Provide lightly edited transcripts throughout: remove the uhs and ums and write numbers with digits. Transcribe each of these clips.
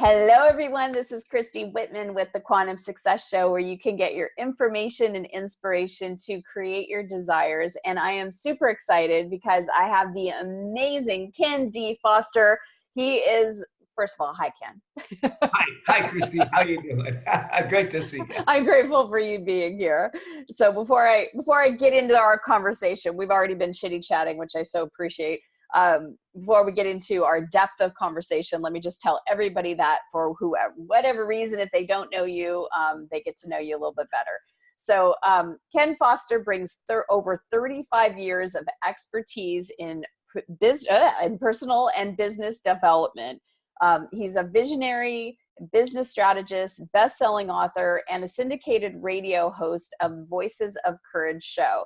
Hello, everyone. This is Christy Whitman with the Quantum Success Show, where you can get your information and inspiration to create your desires. And I am super excited because I have the amazing Ken D. Foster. He is, first of all, hi, Ken. Hi, Christy. How you doing? Great to see you. I'm grateful for you being here. So before I get into our conversation, we've already been chitty-chatting, which I so appreciate. Before we get into our depth of conversation, let me just tell everybody that for whatever reason, if they don't know you, they get to know you a little bit better. So Ken Foster brings over 35 years of expertise in personal and business development. He's a visionary business strategist, best-selling author, and a syndicated radio host of Voices of Courage show.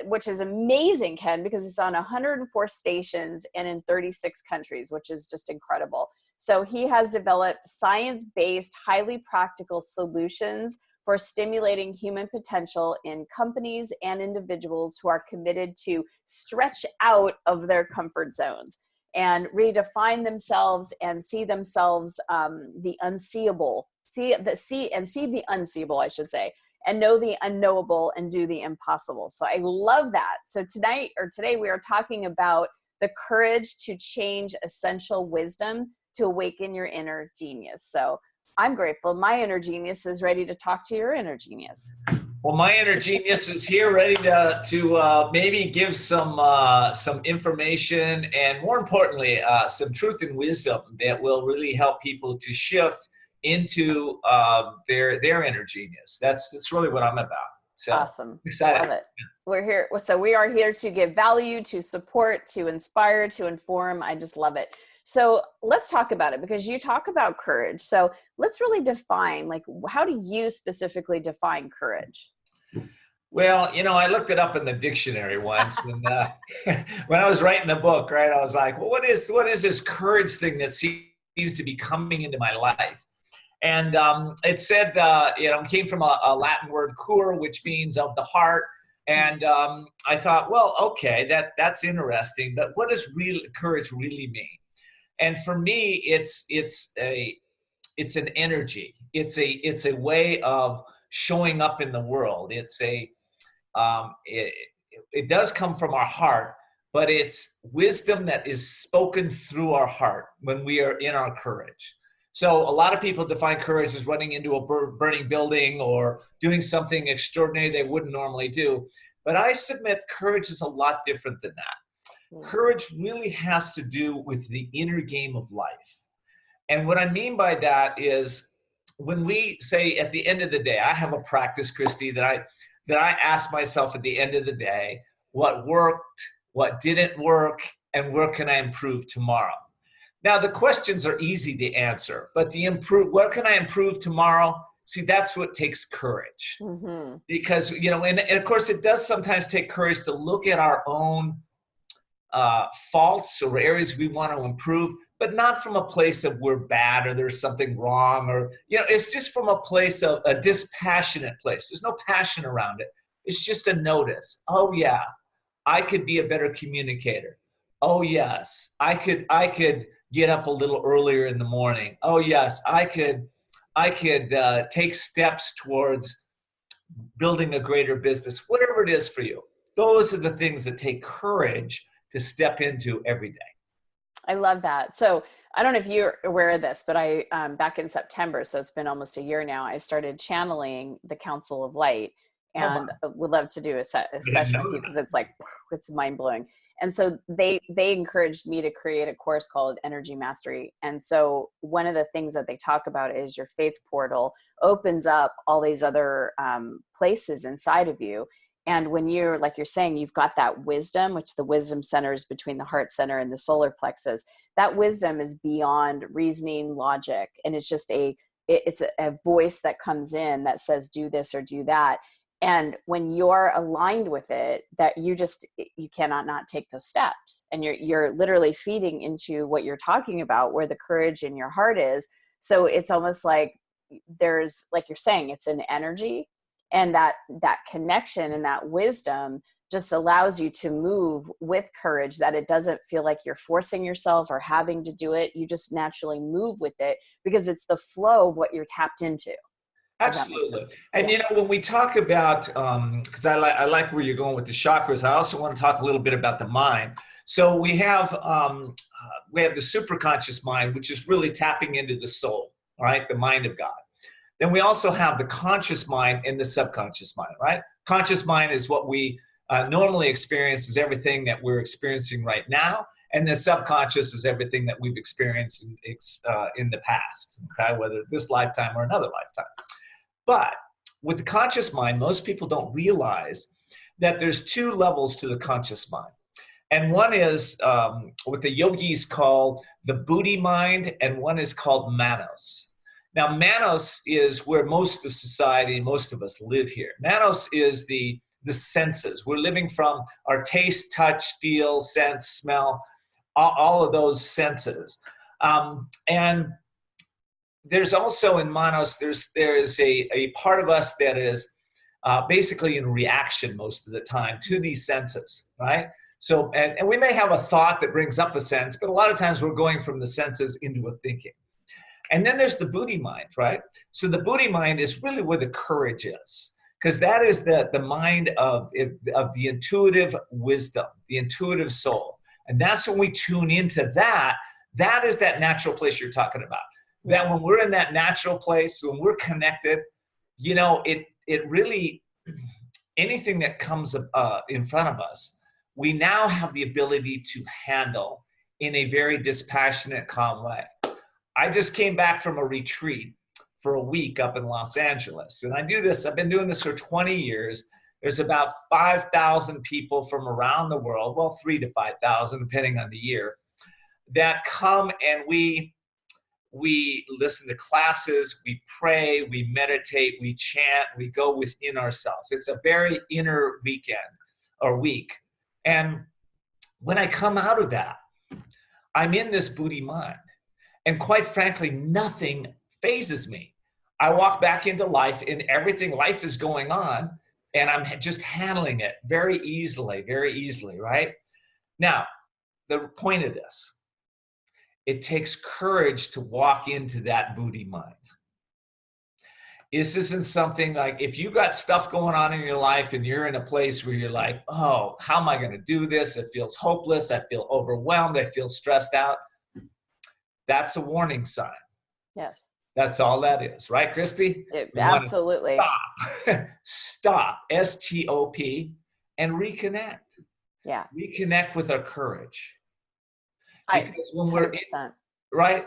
Which is amazing, Ken, because it's on 104 stations and in 36 countries, which is just incredible. So he has developed science-based, highly practical solutions for stimulating human potential in companies and individuals who are committed to stretch out of their comfort zones and redefine themselves and see themselves the unseeable, see the unseeable, I should say, and know the unknowable and do the impossible. So I love that. So today we are talking about the courage to change essential wisdom to awaken your inner genius. So I'm grateful. My inner genius is ready to talk to your inner genius. Well, my inner genius is here, ready to maybe give some information and, more importantly, some truth and wisdom that will really help people to shift into their inner genius. That's really what I'm about. So awesome. Excited. Love it. We're here. So we are here to give value, to support, to inspire, to inform. I just love it. So let's talk about it, because you talk about courage. So let's really define, how do you specifically define courage? Well, I looked it up in the dictionary once, and when I was writing the book, right, I was like, well, what is this courage thing that seems to be coming into my life? And it said, it came from a Latin word, cur, which means of the heart. And I thought, well, okay, that's interesting. But what does courage really mean? And for me, it's an energy. It's a way of showing up in the world. It does come from our heart, but it's wisdom that is spoken through our heart when we are in our courage. So a lot of people define courage as running into a burning building or doing something extraordinary they wouldn't normally do. But I submit courage is a lot different than that. Courage really has to do with the inner game of life. And what I mean by that is when we say at the end of the day, I have a practice, Christy, that I ask myself at the end of the day, what worked, what didn't work, and where can I improve tomorrow? Now, the questions are easy to answer, but where can I improve tomorrow? See, that's what takes courage. Mm-hmm. Because, and of course, it does sometimes take courage to look at our own faults or areas we want to improve, but not from a place of we're bad or there's something wrong, or, it's just from a place of a dispassionate place. There's no passion around it. It's just a notice. Oh, yeah, I could be a better communicator. Oh, yes, I could get up a little earlier in the morning. Oh yes, I could take steps towards building a greater business. Whatever it is for you, those are the things that take courage to step into every day. I love that. So I don't know if you're aware of this, but I back in September, so it's been almost a year now, I started channeling the Council of Light, and would love to do a session with you, because it's mind blowing. And so they encouraged me to create a course called Energy Mastery. And so one of the things that they talk about is your faith portal opens up all these other places inside of you. And when you're, like you're saying, you've got that wisdom, which the wisdom centers between the heart center and the solar plexus. That wisdom is beyond reasoning, logic. And it's just it's a voice that comes in that says, do this or do that. And when you're aligned with it, that you cannot not take those steps. And you're literally feeding into what you're talking about, where the courage in your heart is. So it's almost like there's, like you're saying, it's an energy, and that connection and that wisdom just allows you to move with courage, that it doesn't feel like you're forcing yourself or having to do it. You just naturally move with it because it's the flow of what you're tapped into. Absolutely. And when we talk about, because I like where you're going with the chakras, I also want to talk a little bit about the mind. So we have the superconscious mind, which is really tapping into the soul, all right, the mind of God. Then we also have the conscious mind and the subconscious mind, right? Conscious mind is what we normally experience, is everything that we're experiencing right now. And the subconscious is everything that we've experienced in the past, okay, whether this lifetime or another lifetime. But with the conscious mind, most people don't realize that there's two levels to the conscious mind. And one is what the yogis call the Buddhi mind, and one is called Manos. Now, Manos is where most of society, most of us live here. Manos is the senses. We're living from our taste, touch, feel, sense, smell, all of those senses. And there's also in Manos, there is a part of us that is basically in reaction most of the time to these senses, right? So, and we may have a thought that brings up a sense, but a lot of times we're going from the senses into a thinking. And then there's the Buddhi mind, right? So the Buddhi mind is really where the courage is, because that is the mind of the intuitive wisdom, the intuitive soul. And that's when we tune into that. That is that natural place you're talking about. That when we're in that natural place, when we're connected, it really, anything that comes in front of us, we now have the ability to handle in a very dispassionate, calm way. I just came back from a retreat for a week up in Los Angeles. And I've been doing this for 20 years. There's about 5,000 people from around the world, well, 3,000 to 5,000, depending on the year, that come, and we listen to classes, we pray, we meditate, we chant, we go within ourselves. It's a very inner weekend or week. And when I come out of that, I'm in this Buddhi mind. And quite frankly, nothing phases me. I walk back into life, and life is going on, and I'm just handling it very easily, right? Now, the point of this, it takes courage to walk into that Buddhi mind. This isn't something like, if you got stuff going on in your life and you're in a place where you're like, oh, how am I going to do this? It feels hopeless. I feel overwhelmed. I feel stressed out. That's a warning sign. Yes. That's all that is. Right, Christy? Absolutely. Stop, S-T-O-P, and reconnect. Yeah. Reconnect with our courage. Because when 100%.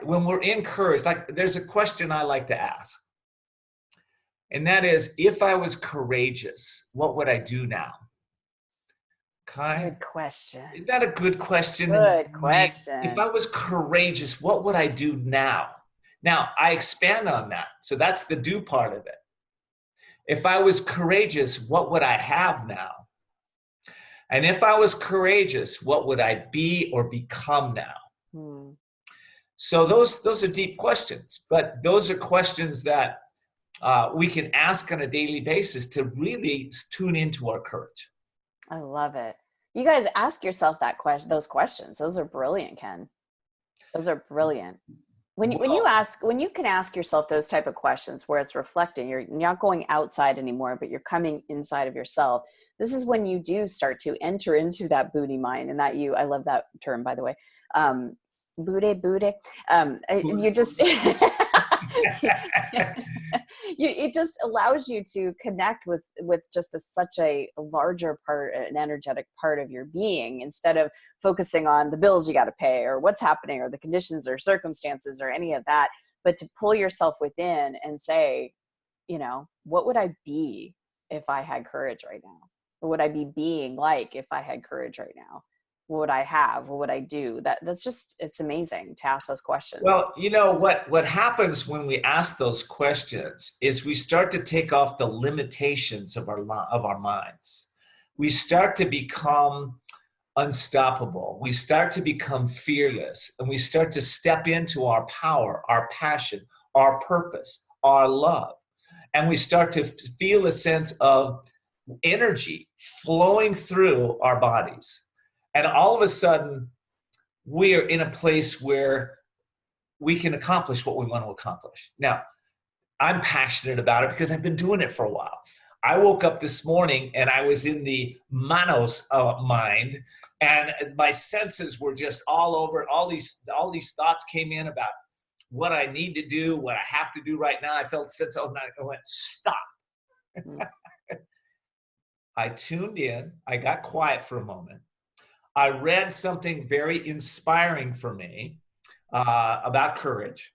when we're in courage, like there's a question I like to ask. And that is, if I was courageous, what would I do now? Okay. Good question. Isn't that a good question? Good question. If I was courageous, what would I do now? Now, I expand on that. So that's the do part of it. If I was courageous, what would I have now? And if I was courageous, what would I be or become now? So those are deep questions, but those are questions that we can ask on a daily basis to really tune into our courage. I love it. You guys ask yourself those questions. Those are brilliant, Ken. Those are brilliant. When you can ask yourself those type of questions where it's reflecting, you're not going outside anymore, but you're coming inside of yourself. This is when you do start to enter into that Buddhi mind, and I love that term, by the way. Buddhi. You just, it just allows you to connect with just such a larger part, an energetic part of your being, instead of focusing on the bills you got to pay or what's happening or the conditions or circumstances or any of that, but to pull yourself within and say, what would I be if I had courage right now? What would I be being like if I had courage right now? What would I have? What would I do? That's just, it's amazing to ask those questions. Well, what happens when we ask those questions is we start to take off the limitations of our minds. We start to become unstoppable. We start to become fearless, and we start to step into our power, our passion, our purpose, our love. And we start to feel a sense of energy flowing through our bodies. And all of a sudden, we are in a place where we can accomplish what we want to accomplish. Now, I'm passionate about it because I've been doing it for a while. I woke up this morning and I was in the manos mind, and my senses were just all over. All these thoughts came in about what I need to do, what I have to do right now. I felt a sense of, I went, stop. I tuned in. I got quiet for a moment. I read something very inspiring for me about courage.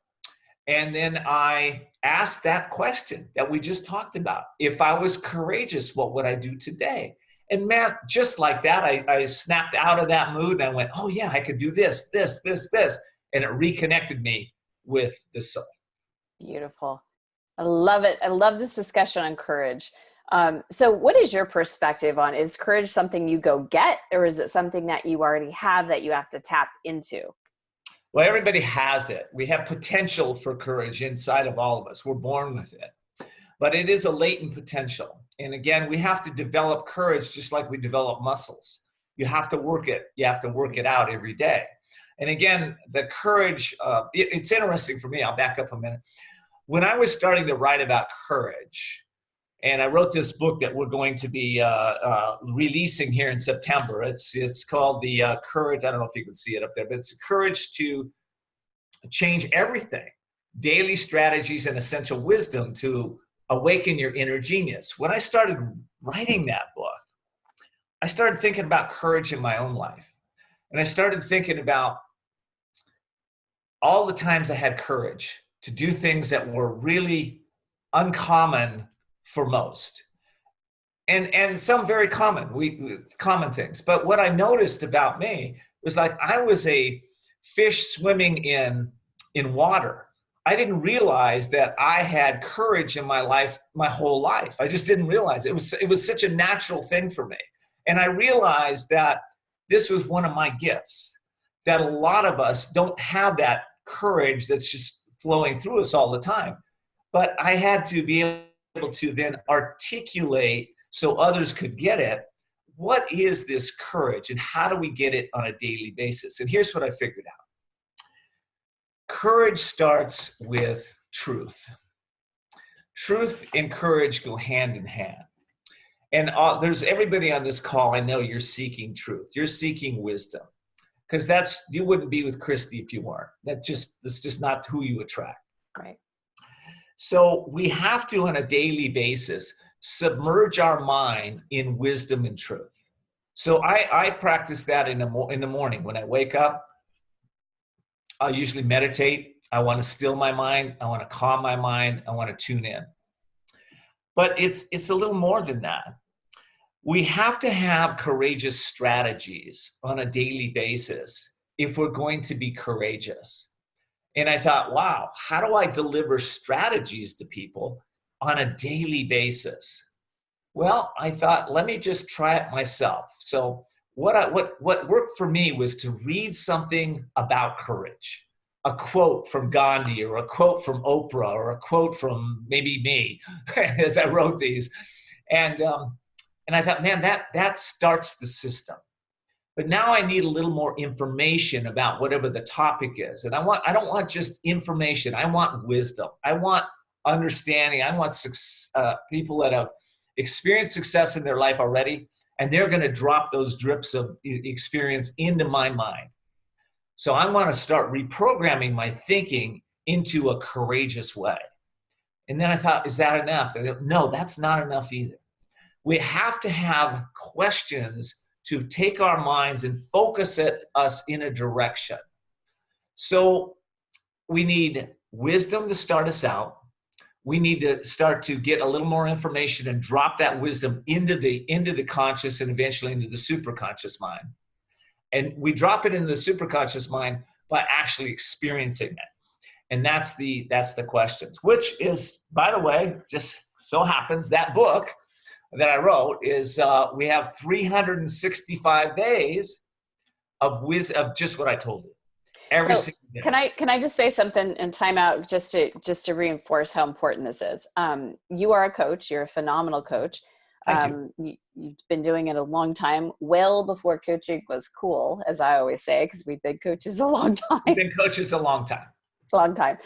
And then I asked that question that we just talked about. If I was courageous, what would I do today? And man, just like that, I snapped out of that mood and I went, oh yeah, I could do this. And it reconnected me with the soul. Beautiful. I love it. I love this discussion on courage. So what is your perspective on, is courage something you go get, or is it something that you already have that you have to tap into? Well, everybody has it. We have potential for courage inside of all of us. We're born with it. But it is a latent potential. And again, we have to develop courage just like we develop muscles. You have to work it. You have to work it out every day. And again, the courage, it's interesting for me. I'll back up a minute. When I was starting to write about courage, and I wrote this book that we're going to be releasing here in September. It's called the Courage. I don't know if you can see it up there, but it's Courage to Change Everything: Daily Strategies and Essential Wisdom to Awaken Your Inner Genius. When I started writing that book, I started thinking about courage in my own life. And I started thinking about all the times I had courage to do things that were really uncommon for most, and some very common things. But what I noticed about me was, like, I was a fish swimming in water. I didn't realize that I had courage in my life, my whole life. I just didn't realize it was such a natural thing for me. And I realized that this was one of my gifts, that a lot of us don't have that courage that's just flowing through us all the time. But I had to be able to then articulate so others could get it. What is this courage, and how do we get it on a daily basis? And here's what I figured out. Courage starts with truth. Truth and courage go hand in hand. And there's everybody on this call, I know you're seeking truth. You're seeking wisdom. Because you wouldn't be with Christy if you weren't. That's just not who you attract. Right. So we have to, on a daily basis, submerge our mind in wisdom and truth. So I practice that in the morning. When I wake up, I'll usually meditate. I want to still my mind. I want to calm my mind. I want to tune in. But it's a little more than that. We have to have courageous strategies on a daily basis if we're going to be courageous. And I thought, wow, how do I deliver strategies to people on a daily basis? Well, I thought, let me just try it myself. So what worked for me was to read something about courage, a quote from Gandhi, or a quote from Oprah, or a quote from maybe me as I wrote these. And I thought, man, that starts the system. But now I need a little more information about whatever the topic is. And I don't want just information. I want wisdom. I want understanding. I want people that have experienced success in their life already, and they're going to drop those drips of experience into my mind. So I want to start reprogramming my thinking into a courageous way. And then I thought, is that enough? And no, that's not enough either. We have to have questions to take our minds and focus us in a direction. So we need wisdom to start us out. We need to start to get a little more information and drop that wisdom into the conscious and eventually into the superconscious mind. And we drop it into the superconscious mind by actually experiencing it. And that's the questions, which is, by the way, just so happens that book that I wrote is we have 365 days of just what I told you. Every single day. Can I just say something and time out just to reinforce how important this is? You are a coach. You're a phenomenal coach. Thank you. You've been doing it a long time, well before coaching was cool, as I always say, because we've been coaches a long We've time. been coaches a long time. Long time.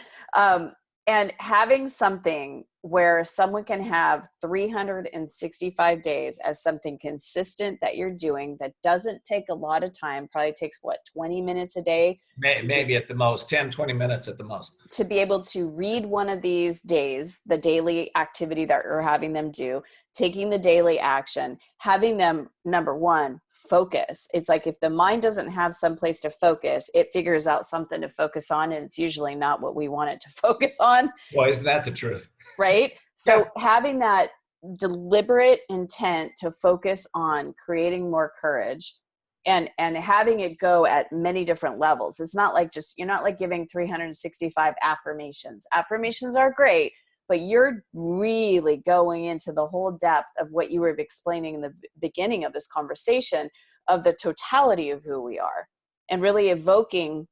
And having something where someone can have 365 days as something consistent that you're doing that doesn't take a lot of time, probably takes what, 20 minutes a day? Maybe at the most, 10, 20 minutes at the most. To be able to read one of these days, the daily activity that you're having them do, taking the daily action, having them, number one, focus. It's like if the mind doesn't have some place to focus, it figures out something to focus on, and it's usually not what we want it to focus on. Well, isn't that the truth? Right? So having that deliberate intent to focus on creating more courage and having it go at many different levels. It's not like you're not like giving 365 affirmations. Affirmations are great, but you're really going into the whole depth of what you were explaining in the beginning of this conversation of the totality of who we are, and really evoking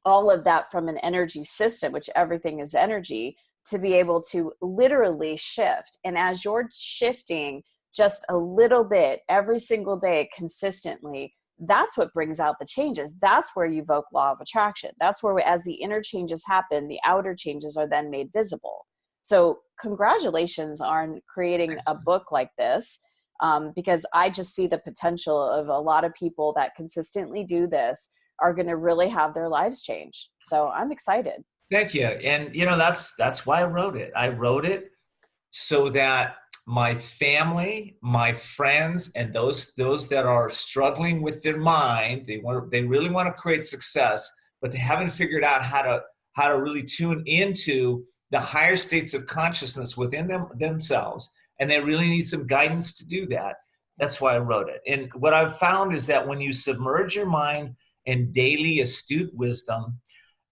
all of that from an energy system, which everything is energy, to be able to literally shift. And as you're shifting just a little bit every single day consistently, that's what brings out the changes. That's where you evoke law of attraction. That's where, as the inner changes happen, the outer changes are then made visible. So congratulations on creating a book like this, because I just see the potential of a lot of people that consistently do this are going to really have their lives change. So I'm excited. Thank you. And that's why I wrote it. I wrote it so that my family, my friends, and those that are struggling with their mind, they really want to create success, but they haven't figured out how to really tune into the higher states of consciousness within themselves, and they really need some guidance to do that. That's why I wrote it. And what I've found is that when you submerge your mind in daily astute wisdom,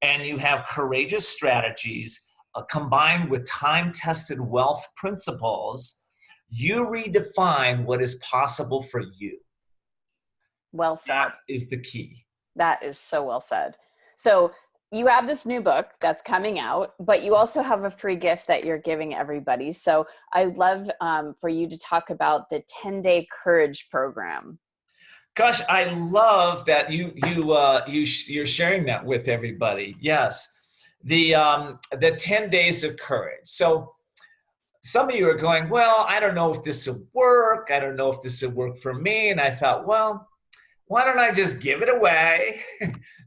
and you have courageous strategies combined with time-tested wealth principles, you redefine what is possible for you. Well said. That is the key. That is so well said. So you have this new book that's coming out, but you also have a free gift that you're giving everybody. So I'd love for you to talk about the 10-day courage program. Gosh, I love that you're sharing that with everybody. Yes, the 10 days of courage. So some of you are going, well, I don't know if this will work. I don't know if this will work for me. And I thought, well, why don't I just give it away,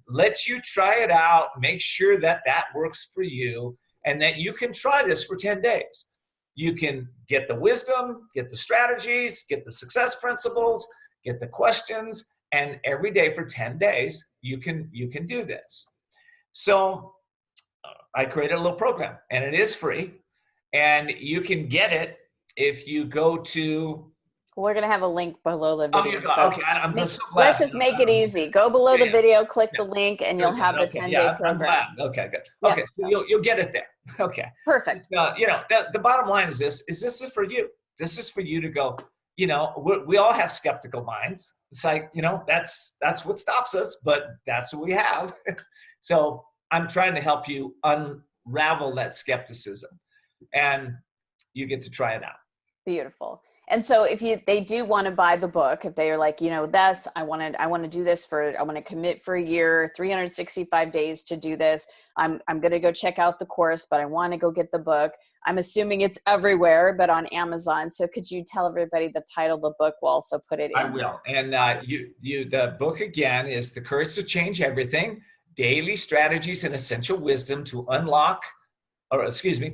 let you try it out, make sure that works for you, and that you can try this for 10 days. You can get the wisdom, get the strategies, get the success principles, get the questions, and every day for 10 days, you can do this. So I created a little program, and it is free, and you can get it if you go to... We're going to have a link below the video. Okay. I'm so glad. Let's just make it easy. Go below the video, click the link, and you'll have the 10-day program. I'm glad. Okay, good. Okay, so you'll get it there. Okay. Perfect. The bottom line is this is for you. This is for you to go, we all have skeptical minds. It's like, that's what stops us, but that's what we have. So I'm trying to help you unravel that skepticism, and you get to try it out. Beautiful. And so if they do want to buy the book, if they are like, this, I want to do this I want to commit for a year, 365 days to do this. I'm going to go check out the course, but I want to go get the book. I'm assuming it's everywhere, but on Amazon. So could you tell everybody the title of the book? We'll also put it in. I will. And the book again is The Courage to Change Everything: Daily Strategies and Essential Wisdom to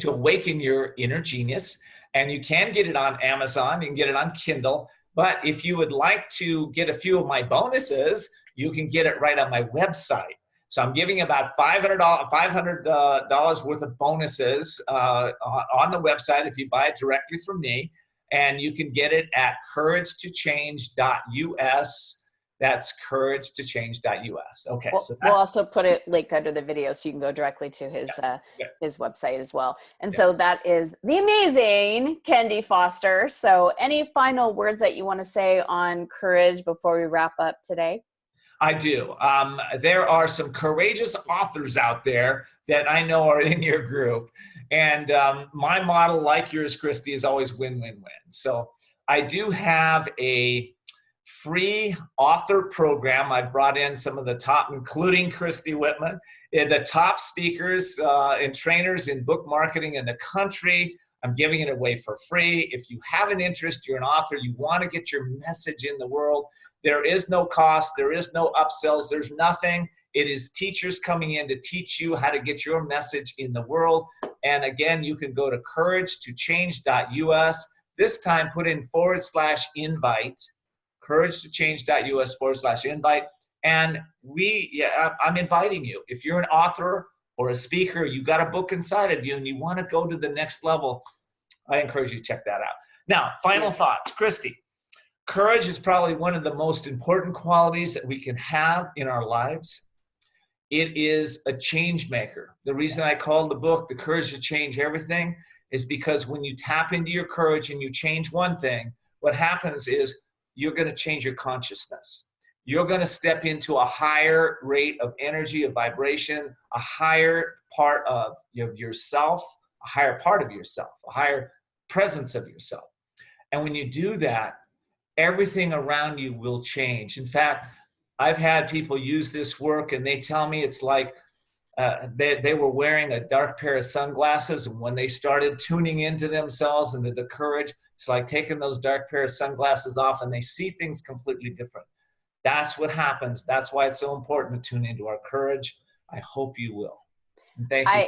Awaken Your Inner Genius. And you can get it on Amazon. You can get it on Kindle. But if you would like to get a few of my bonuses, you can get it right on my website. So I'm giving about $500 worth of bonuses on the website if you buy it directly from me. And you can get it at couragetochange.us. That's couragetochange.us. Okay. So we'll also put a link under the video so you can go directly to his website as well. And so that is the amazing Kendi Foster. So any final words that you want to say on courage before we wrap up today? I do. There are some courageous authors out there that I know are in your group. And my model, like yours, Christy, is always win-win-win. So I do have a free author program. I've brought in some of the top, including Christy Whitman, the top speakers and trainers in book marketing in the country. I'm giving it away for free. If you have an interest, you're an author, you want to get your message in the world, there is no cost, there is no upsells, there's nothing. It is teachers coming in to teach you how to get your message in the world. And again, you can go to couragetochange.us. This time put in /invite, couragetochange.us/invite. And I'm inviting you. If you're an author or a speaker, you got a book inside of you and you want to go to the next level, I encourage you to check that out. Now, final thoughts. Christy, courage is probably one of the most important qualities that we can have in our lives. It is a change maker. The reason I called the book The Courage to Change Everything is because when you tap into your courage and you change one thing, what happens is you're going to change your consciousness. You're going to step into a higher rate of energy, of vibration, a higher part of yourself, a higher part of yourself, a higher presence of yourself. And when you do that, everything around you will change. In fact, I've had people use this work and they tell me it's like they were wearing a dark pair of sunglasses, and when they started tuning into themselves and to the courage, it's like taking those dark pair of sunglasses off and they see things completely different. That's what happens. That's why it's so important to tune into our courage. I hope you will. And thank you.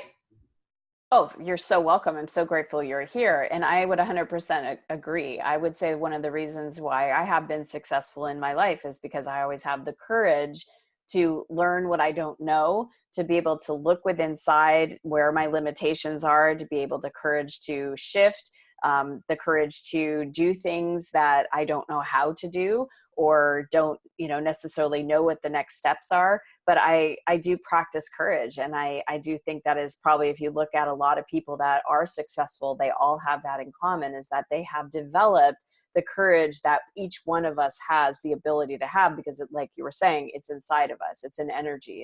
Oh, you're so welcome. I'm so grateful you're here. And I would 100% agree. I would say one of the reasons why I have been successful in my life is because I always have the courage to learn what I don't know, to be able to look within inside where my limitations are, to be able to courage to shift, the courage to do things that I don't know how to do or don't, necessarily know what the next steps are. But I do practice courage. And I do think that is probably, if you look at a lot of people that are successful, they all have that in common, is that they have developed the courage that each one of us has the ability to have, because like you were saying, it's inside of us. It's an energy.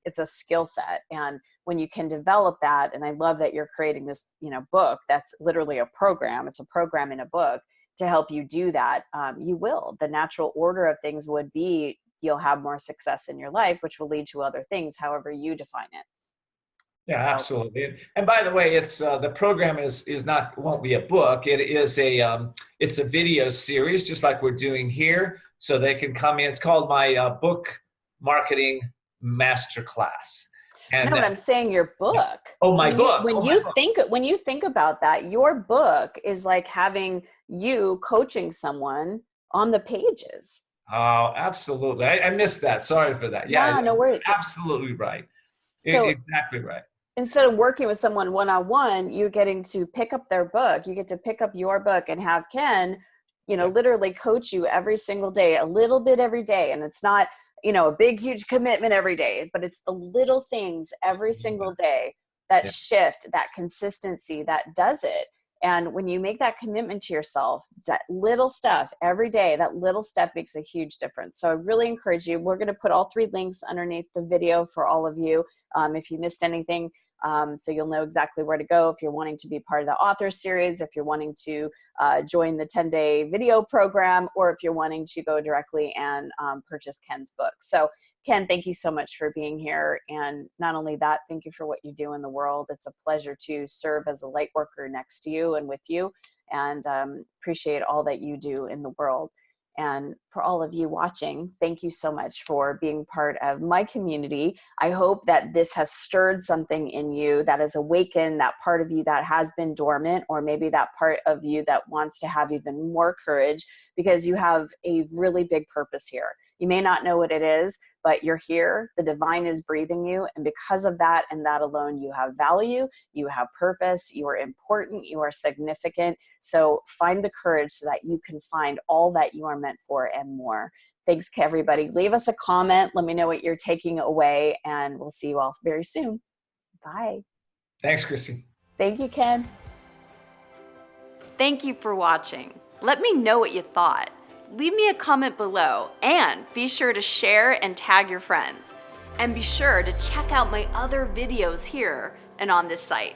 It's a skill set. And when you can develop that, and I love that you're creating this, book that's literally a program. It's a program in a book to help you do that. You will. The natural order of things would be you'll have more success in your life, which will lead to other things, however you define it. Yeah, absolutely. And by the way, it's the program won't be a book. It is it's a video series, just like we're doing here. So they can come in. It's called my book marketing masterclass. And no, but I'm saying your book. Oh, my book. When you think about that, your book is like having you coaching someone on the pages. Oh, absolutely. I missed that. Sorry for that. Yeah, no worries. Absolutely right. So, exactly right. Instead of working with someone one-on-one, you're getting to pick up their book. You get to pick up your book and have Ken, literally coach you every single day, a little bit every day. And it's not, a big, huge commitment every day, but it's the little things every single day that shift, that consistency that does it. And when you make that commitment to yourself, that little stuff every day, that little step makes a huge difference. So I really encourage you. We're going to put all 3 links underneath the video for all of you. If you missed anything, so you'll know exactly where to go if you're wanting to be part of the author series, if you're wanting to join the 10-day video program, or if you're wanting to go directly and purchase Ken's book. So Ken, thank you so much for being here. And not only that, thank you for what you do in the world. It's a pleasure to serve as a light worker next to you and with you, and appreciate all that you do in the world. And for all of you watching, thank you so much for being part of my community. I hope that this has stirred something in you, that has awakened that part of you that has been dormant, or maybe that part of you that wants to have even more courage, because you have a really big purpose here. You may not know what it is, but you're here. The divine is breathing you. And because of that and that alone, you have value, you have purpose, you are important, you are significant. So find the courage so that you can find all that you are meant for and more. Thanks, everybody. Leave us a comment. Let me know what you're taking away, and we'll see you all very soon. Bye. Thanks, Christy. Thank you, Ken. Thank you for watching. Let me know what you thought. Leave me a comment below, and be sure to share and tag your friends. And be sure to check out my other videos here and on this site.